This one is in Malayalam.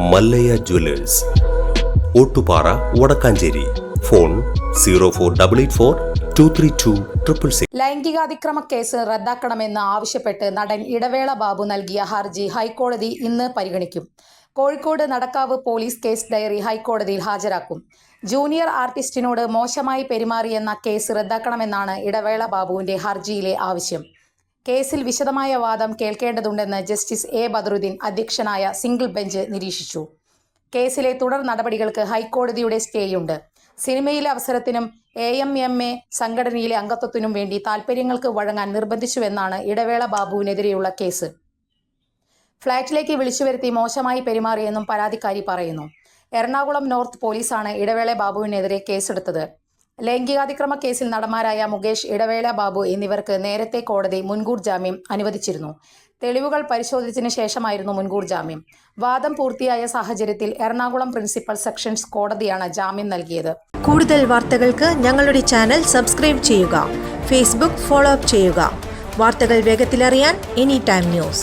മല്ലയ്യ ജ്വല്ലേഴ്സ്, ഓട്ടുപാറ, വടക്കാഞ്ചേരി. ഫോൺ 04884232666. ലൈംഗികാതിക്രമ കേസ് റദ്ദാക്കണമെന്ന് ആവശ്യപ്പെട്ട് നടൻ ഇടവേള ബാബു നൽകിയ ഹർജി ഹൈക്കോടതി ഇന്ന് പരിഗണിക്കും. Kozhikode Nadakkavu police case diary ഹൈക്കോടതിയിൽ ഹാജരാക്കും. ജൂനിയർ ആർട്ടിസ്റ്റിനോട് മോശമായി പെരുമാറിയെന്ന കേസ് റദ്ദാക്കണമെന്നാണ് ഇടവേള ബാബുവിന്റെ ഹർജിയിലെ ആവശ്യം. കേസിൽ വിശദമായ വാദം കേൾക്കേണ്ടതുണ്ടെന്ന് ജസ്റ്റിസ് എ ബദറുദ്ദീൻ അധ്യക്ഷനായ സിംഗിൾ ബെഞ്ച് നിരീക്ഷിച്ചു. കേസിലെ തുടർ നടപടികൾക്ക് ഹൈക്കോടതിയുടെ സ്റ്റേയുണ്ട്. സിനിമയിലെ അവസരത്തിനും AMMA സംഘടനയിലെ അംഗത്വത്തിനും വേണ്ടി താൽപ്പര്യങ്ങൾക്ക് വഴങ്ങാൻ നിർബന്ധിച്ചുവെന്നാണ് ഇടവേള ബാബുവിനെതിരെയുള്ള കേസ്. ഫ്ളാറ്റിലേക്ക് വിളിച്ചുവരുത്തി മോശമായി പെരുമാറിയെന്നും പരാതിക്കാരി പറയുന്നു. എറണാകുളം നോർത്ത് പോലീസാണ് ഇടവേള ബാബുവിനെതിരെ കേസെടുത്തത്. ലൈംഗികാതിക്രമ കേസിൽ നടന്മാരായ മുകേഷ്, ഇടവേള ബാബു എന്നിവർക്ക് നേരത്തെ കോടതി മുൻകൂർ ജാമ്യം അനുവദിച്ചിരുന്നു. തെളിവുകൾ പരിശോധിച്ചതിന് ശേഷമായിരുന്നു മുൻകൂർ ജാമ്യം. വാദം പൂർത്തിയായ സാഹചര്യത്തിൽ എറണാകുളം പ്രിൻസിപ്പൽ സെഷൻസ് കോടതിയാണ് ജാമ്യം നൽകിയത്. കൂടുതൽ വാർത്തകൾക്ക് ഞങ്ങളുടെ ചാനൽ സബ്സ്ക്രൈബ് ചെയ്യുക. ഫേസ്ബുക്ക് ഫോളോ അപ്പ് ചെയ്യുക. വാർത്തകൾ വേഗത്തിലറിയാൻ Anytime News.